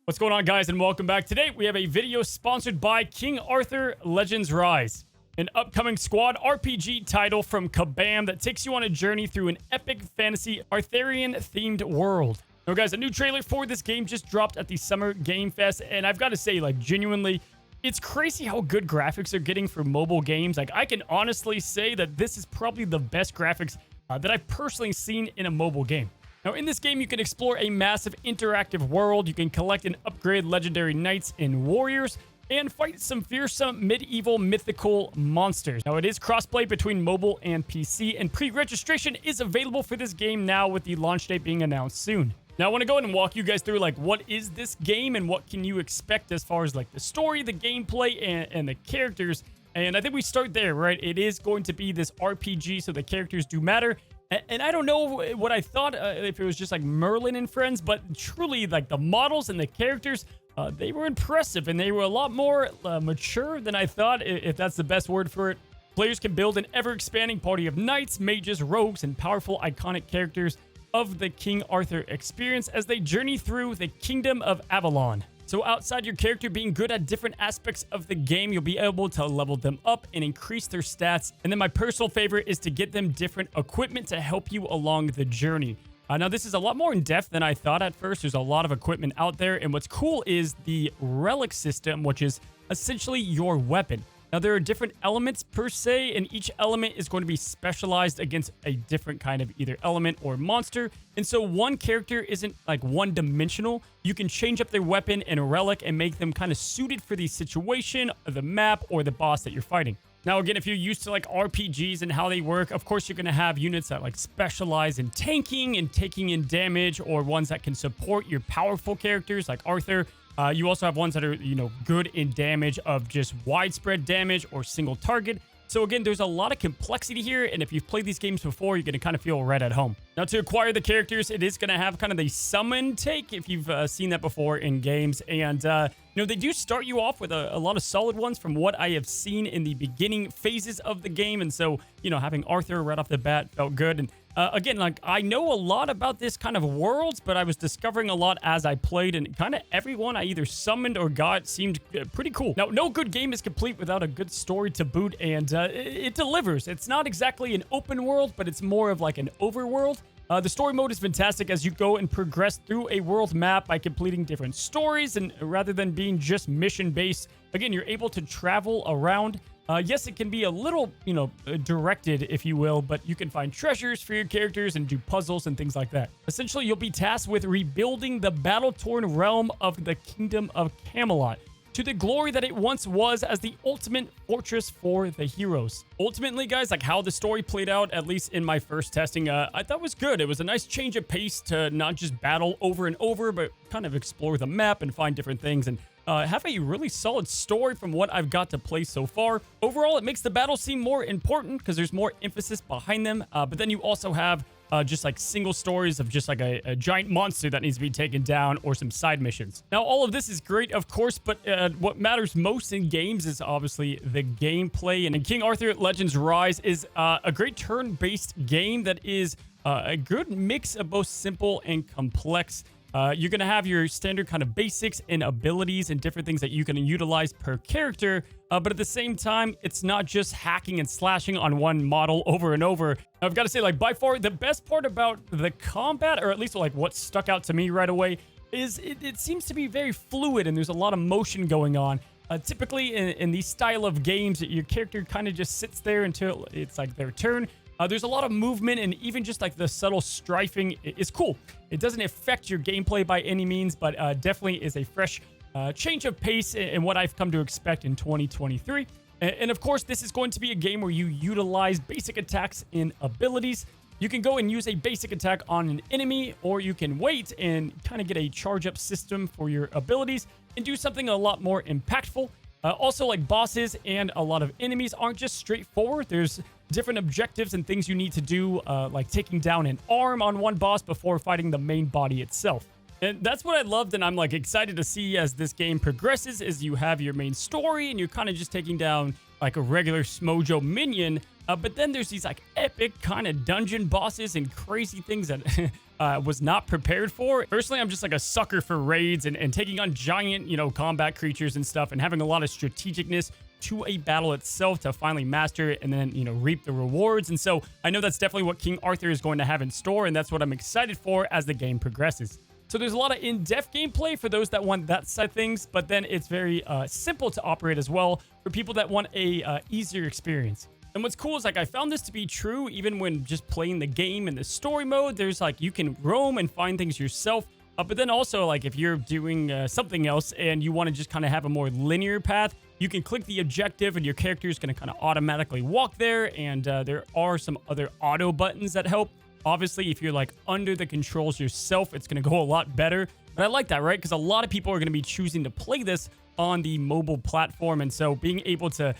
What's going on, guys, and welcome back. Today we have a video sponsored by King Arthur Legends Rise, an upcoming squad RPG title from KABAM that takes you on a journey through an epic fantasy Arthurian themed world. Now guys, a new trailer for this game just dropped at the Summer Game Fest, and I've got to say, like, genuinely, it's crazy how good graphics are getting for mobile games. Like, I can honestly say that this is probably the best graphics that I've personally seen in a mobile game. Now, in this game, you can explore a massive interactive world. You can collect and upgrade legendary knights and warriors, and fight some fearsome medieval mythical monsters. Now, it is crossplay between mobile and PC, and pre-registration is available for this game now, with the launch date being announced soon. Now, I want to go ahead and walk you guys through, like, what is this game and what can you expect as far as, like, the story, the gameplay, and the characters. And I think we start there, right? It is going to be this RPG, so the characters do matter. And I don't know what I thought, if it was just like Merlin and friends, but truly, like, the models and the characters, they were impressive, and they were a lot more mature than I thought, if that's the best word for it. Players can build an ever-expanding party of knights, mages, rogues, and powerful iconic characters of the King Arthur experience as they journey through the Kingdom of Avalon. So outside your character being good at different aspects of the game, you'll be able to level them up and increase their stats. And then my personal favorite is to get them different equipment to help you along the journey. Now, this is a lot more in-depth than I thought at first. There's a lot of equipment out there. And what's cool is the relic system, which is essentially your weapon. Now, there are different elements per se, and each element is going to be specialized against a different kind of either element or monster. And so one character isn't like one-dimensional. You can change up their weapon and a relic and make them kind of suited for the situation, the map, or the boss that you're fighting. Now, again, if you're used to like RPGs and how they work, of course, you're going to have units that like specialize in tanking and taking in damage, or ones that can support your powerful characters like Arthur. You also have ones that are, good in damage of just widespread damage or single target. So again, there's a lot of complexity here, and if you've played these games before, you're going to kind of feel right at home. Now, to acquire the characters, it is going to have kind of the summon take, if you've seen that before in games. And, they do start you off with a lot of solid ones from what I have seen in the beginning phases of the game. And so, having Arthur right off the bat felt good. And again, like, I know a lot about this kind of worlds, but I was discovering a lot as I played, and kind of everyone I either summoned or got seemed pretty cool. Now, no good game is complete without a good story to boot, and it delivers. It's not exactly an open world, but it's more of like an overworld. The story mode is fantastic as you go and progress through a world map by completing different stories, and rather than being just mission-based, again, you're able to travel around. Yes, it can be a little, directed, if you will, but you can find treasures for your characters and do puzzles and things like that. Essentially, you'll be tasked with rebuilding the battle-torn realm of the Kingdom of Camelot to the glory that it once was as the ultimate fortress for the heroes. Ultimately, guys, like how the story played out, at least in my first testing, I thought was good. It was a nice change of pace to not just battle over and over, but kind of explore the map and find different things, and have a really solid story from what I've got to play so far. Overall, it makes the battle seem more important because there's more emphasis behind them, but then you also have just like single stories of just like a giant monster that needs to be taken down, or some side missions. Now, all of this is great, of course, but what matters most in games is obviously the gameplay. And King Arthur Legends Rise is a great turn-based game that is a good mix of both simple and complex. You're going to have your standard kind of basics and abilities and different things that you can utilize per character. But at the same time, it's not just hacking and slashing on one model over and over. I've got to say, like, by far, the best part about the combat, or at least like what stuck out to me right away, is it seems to be very fluid, and there's a lot of motion going on. Typically, in these style of games, your character kind of just sits there until it's like their turn. There's a lot of movement, and even just like the subtle strafing is cool. It doesn't affect your gameplay by any means, but definitely is a fresh change of pace in what I've come to expect in 2023. And of course, this is going to be a game where you utilize basic attacks and abilities. You can go and use a basic attack on an enemy, or you can wait and kind of get a charge-up system for your abilities and do something a lot more impactful. Also, like, bosses and a lot of enemies aren't just straightforward. There's different objectives and things you need to do, like taking down an arm on one boss before fighting the main body itself. And that's what I loved, and I'm like excited to see as this game progresses, is you have your main story and you're kind of just taking down like a regular Smojo minion, but then there's these like epic kind of dungeon bosses and crazy things that was not prepared for. Personally, I'm just like a sucker for raids and taking on giant, combat creatures and stuff, and having a lot of strategicness to a battle itself to finally master it and then, reap the rewards. And so I know that's definitely what King Arthur is going to have in store, and that's what I'm excited for as the game progresses. So there's a lot of in-depth gameplay for those that want that side of things, but then it's very simple to operate as well for people that want a easier experience. And what's cool is I found this to be true even when just playing the game in the story mode. There's you can roam and find things yourself. But then also if you're doing something else and you want to just kind of have a more linear path, you can click the objective and your character is going to kind of automatically walk there. And there are some other auto buttons that help. Obviously, if you're under the controls yourself, it's going to go a lot better. But I like that, right? Because a lot of people are going to be choosing to play this on the mobile platform. And so being able to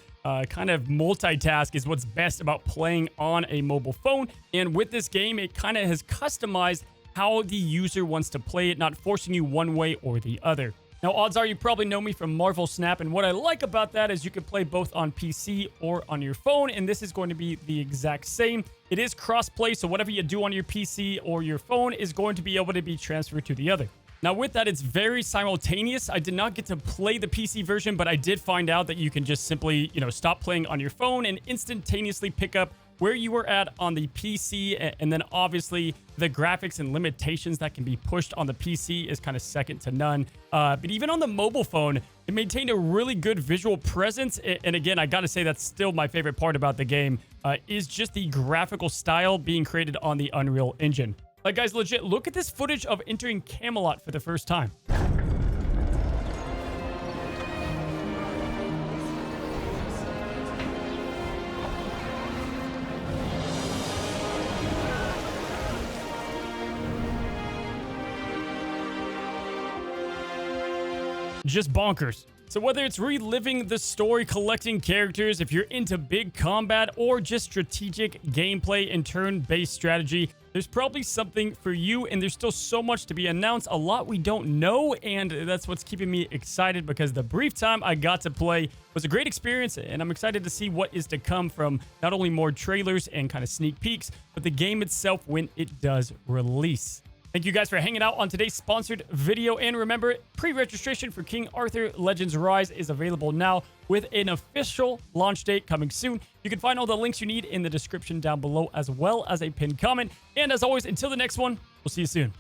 kind of multitask is what's best about playing on a mobile phone. And with this game, it kind of has customized how the user wants to play it, not forcing you one way or the other. Now, odds are you probably know me from Marvel Snap, and what I like about that is you can play both on PC or on your phone, and this is going to be the exact same. It is cross-play, so whatever you do on your PC or your phone is going to be able to be transferred to the other. Now, with that, it's very simultaneous. I did not get to play the PC version, but I did find out that you can just simply, stop playing on your phone and instantaneously pick up where you were at on the PC. And then obviously the graphics and limitations that can be pushed on the PC is kind of second to none. But even on the mobile phone, it maintained a really good visual presence. And again, I got to say that's still my favorite part about the game is just the graphical style being created on the Unreal Engine. Guys, legit, look at this footage of entering Camelot for the first time. Just bonkers. So whether it's reliving the story, collecting characters, if you're into big combat, or just strategic gameplay and turn-based strategy, there's probably something for you, and there's still so much to be announced, a lot we don't know, and that's what's keeping me excited because the brief time I got to play was a great experience, and I'm excited to see what is to come from not only more trailers and kind of sneak peeks, but the game itself when it does release. Thank you guys for hanging out on today's sponsored video. And remember, pre-registration for King Arthur Legends Rise is available now with an official launch date coming soon. You can find all the links you need in the description down below, as well as a pinned comment. And as always, until the next one, we'll see you soon.